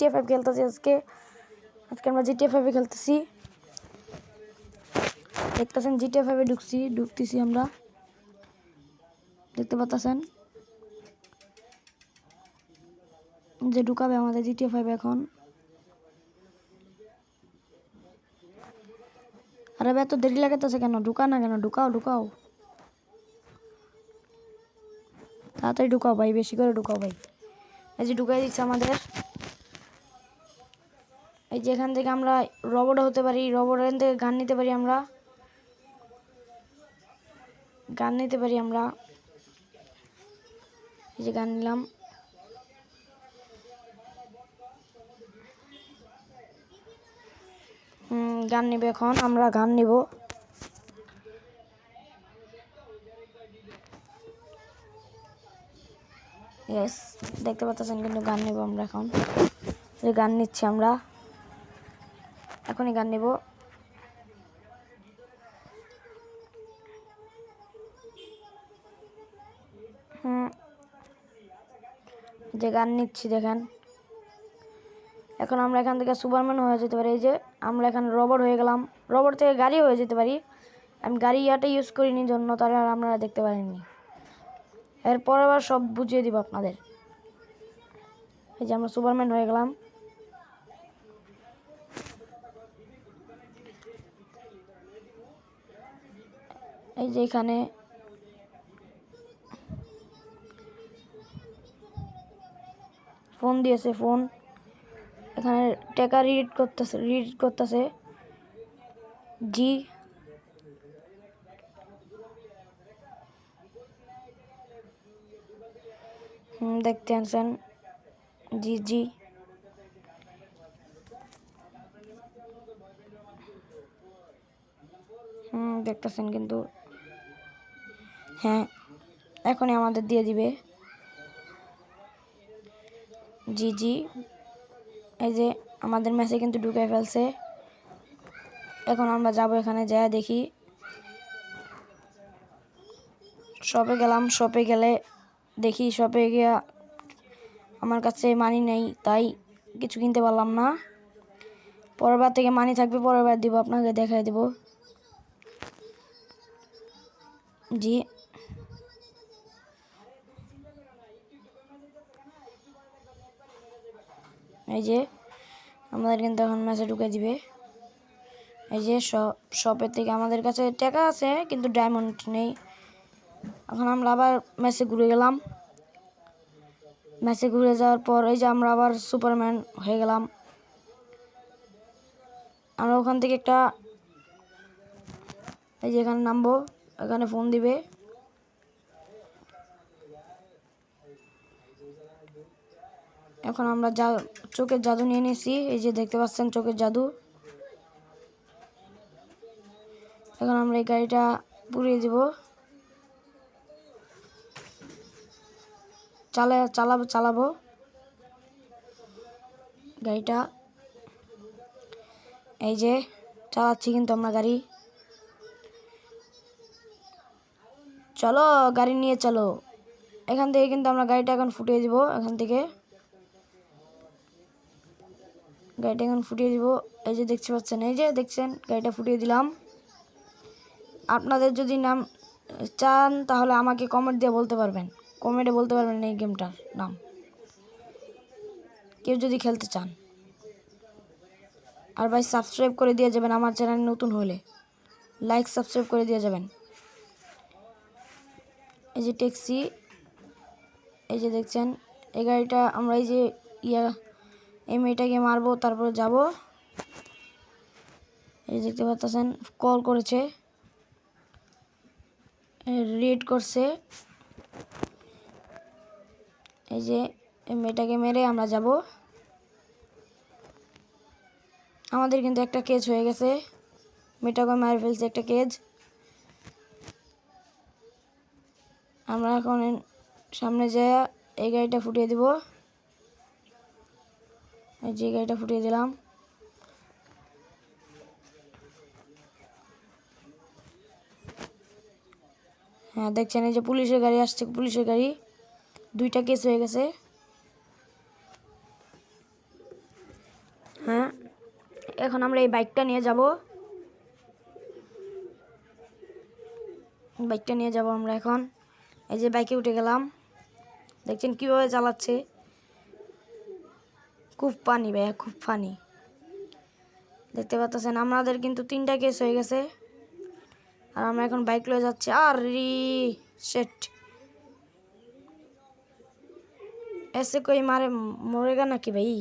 GTA 5 খেলতেছি আজকে আমরা GTA 5 খেলতেছি। দেখতেছেন GTA 5 ঢুকতেছি আমরা, দেখতে পাচ্ছেন যে ঢুকাবে আমাদের GTA 5 এখন। আরে এত দেরি লাগাতেছে কেন? ঢুকা না কেন? ঢুকাও তাড়াতাড়ি ঢুকাও ভাই, বেশি করে ঢুকাও ভাই। এই যে ঢুকাই দিচ্ছে আমাদের। এই যে এখান থেকে আমরা রোবট হতে পারি, রোবটের থেকে গান নিতে পারি আমরা, এই যে গান নিলাম। গান নিব এখন, আমরা গান নিব। ইয়েস, দেখতে পাচ্ছেন কিন্তু গান নিব আমরা এখন। এই গান নিচ্ছি আমরা, এখনই গান নিব। যে গান নিচ্ছি দেখেন। এখন আমরা এখান থেকে সুপারম্যান হয়ে যেতে পারি। এই যে আমরা এখানে রোবট হয়ে গেলাম, রোবট থেকে গাড়ি হয়ে যেতে পারি। আমি গাড়ি ইউজ করিনি জন্য তাহলে আর আপনারা দেখতে পারেননি। এরপর আবার সব বুঝিয়ে দিব আপনাদের। এই যে আমরা সুপারম্যান হয়ে গেলাম। এই যে এখানে ফোন দিয়েছে, ফোন এখানে টাকা রিড করতেছে জি। দেখতে আছেন জি দেখতেছেন কিন্তু। হ্যাঁ, এখনই আমাদের দিয়ে দিবে জি। এই যে আমাদের ম্যাচে কিন্তু ঢুকে ফেলছে। এখন আমরা যাব, এখানে যা দেখি। শপে গেলাম, শপে গেলে দেখি, শপে গিয়ে আমার কাছে মানি নেই, তাই কিছু কিনতে পারলাম না। পরের বার থেকে মানি থাকবে, পরের বার দিব, আপনাকে দেখাই দেব জি। এই যে আমাদের কিন্তু এখন ম্যাচে ঢুকে দিবে। এই যে শপের থেকে আমাদের কাছে টাকা আছে কিন্তু ডায়মন্ড নেই। এখন আমরা আবার ম্যাচে ঘুরে গেলাম। ম্যাচে ঘুরে যাওয়ার পর এই যে আমরা আবার সুপারম্যান হয়ে গেলাম। আমরা ওখান থেকে একটা, এই যে এখানে নামবো, এখানে ফোন দিবে। এখন আমরা চোখের জাদু নিয়ে নিয়েছি, এই যে দেখতে পাচ্ছেন চোখের জাদু। এখন আমরা এই গাড়িটা পুড়িয়ে দিব, চালাবো গাড়িটা। এই যে চালাচ্ছি কিন্তু আমরা গাড়ি। চলো গাড়ি নিয়ে চলো। এখান থেকে কিন্তু আমরা গাড়িটা এখন ফুটিয়ে দিব, এখান থেকে গাড়িটা এখন ফুটিয়ে দিব। এই যে দেখতে পাচ্ছেন, এই যে দেখছেন গাড়িটা ফুটিয়ে দিলাম। আপনাদের যদি নাম চান তাহলে আমাকে কমেন্ট দিয়ে বলতে পারবেন, কমেন্টে বলতে পারবেন এই গেমটার নাম, কেউ যদি খেলতে চান। আর ভাই সাবস্ক্রাইব করে দিয়ে যাবেন আমার চ্যানেল নতুন হলে, লাইক সাবস্ক্রাইব করে দিয়ে যাবেন। এই যে ট্যাক্সি, এই যে দেখছেন এই গাড়িটা আমরা এই যে এই মেয়েটাকে মারবো, তারপরে যাব। এই দেখতে পাচ্ছেন কল করেছে, রেড করছে। এই যে এই মেয়েটাকে মেরে আমরা যাব। আমাদের কিন্তু একটা কেজ হয়ে গেছে, মেয়েটাকে মার ফেলছে একটা কেজ। আমরা এখন সামনে যাই, এই গাড়িটা ফুটিয়ে দিব। এই যে গাড়িটা ফুটিয়ে দিলাম। হ্যাঁ দেখছেন এই যে পুলিশের গাড়ি আসছে, পুলিশের গাড়ি। দুইটা কেস হয়ে গেছে। এখন আমরা এই বাইকটা নিয়ে যাব। আমরা এখন এই যে বাইকে উঠে গেলাম। দেখছেন কিভাবে চালাচ্ছে, খুব ফানি ভাইয়া, খুব ফানি। দেখতে পাচ্ছেন আমাদের কিন্তু 3টা কেস হয়ে গেছে, আর আমরা এখন বাইক লয়ে যাচ্ছি। আর শিট, ऐसे कोई मारे मरेगा ना कि भाई।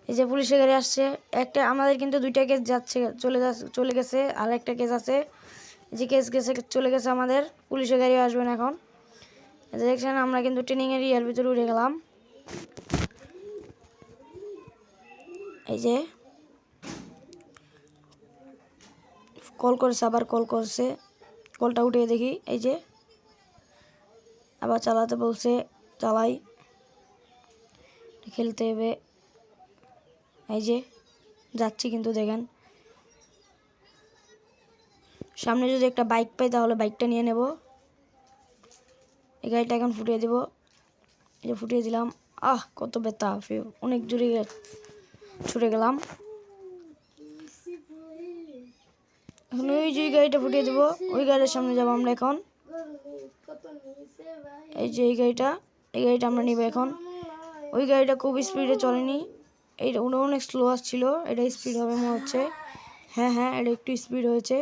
এই যে পুলিশের গাড়ি আসছে, একটা আমাদের কিন্তু 2টা কেস যাচ্ছে, চলে গেছে, আর একটা কেস আছে। যে কেস চলে গেছে আমাদের, পুলিশের গাড়ি আসবে না এখন। দেখছেন আমরা কিন্তু ট্রেনিং এরিয়ার ভিতরে উঠে গেলাম। এই যে কল করছে, আবার কল করছে, কলটা উঠিয়ে দেখি। এই যে আবার চালাতে বলছে, চালাই, খেলতে হবে। এই যে যাচ্ছি, কিন্তু দেখেন সামনে যদি একটা বাইক পাই তাহলে বাইকটা নিয়ে নেব। এই গাড়িটা এখন ফুটিয়ে দেব। এই যে ফুটিয়ে দিলাম। কত ব্যথা, অনেক জোরে ছুটে গেলাম। এখন ওই যে গাড়িটা ফুটিয়ে দেবো, ওই গাড়ির সামনে যাবো আমরা এখন। এই যে এই গাড়িটা আমরা নিব এখন। ওই গাড়িটা খুব স্পিডে চলেনি, এইটা অনেক স্লো আসছিল, এটা স্পিড হবে মনে হচ্ছে। হ্যাঁ, এটা একটু স্পিড হয়েছে।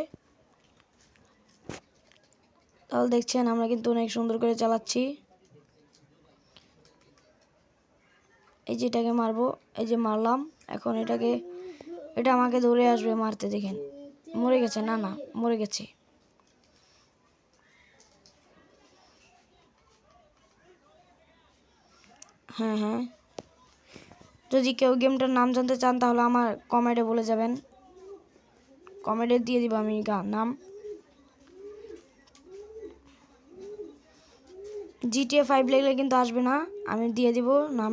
তাহলে দেখছেন আমরা কিন্তু অনেক সুন্দর করে চালাচ্ছি। এই যে এটাকে মারবো, এই যে মারলাম। এখন এটা আমাকে দৌড়ে আসবে মারতে। দেখেন মরে গেছে, না মরে গেছে। হ্যাঁ, যদি কেউ গেমটার নাম জানতে চান তাহলে আমার কমেন্টে বলে যাবেন, কমেন্টে দিয়ে দিব আমি নাম। GTA 5 লিখলে কিন্তু আসবে না, আমি দিয়ে দিব নাম।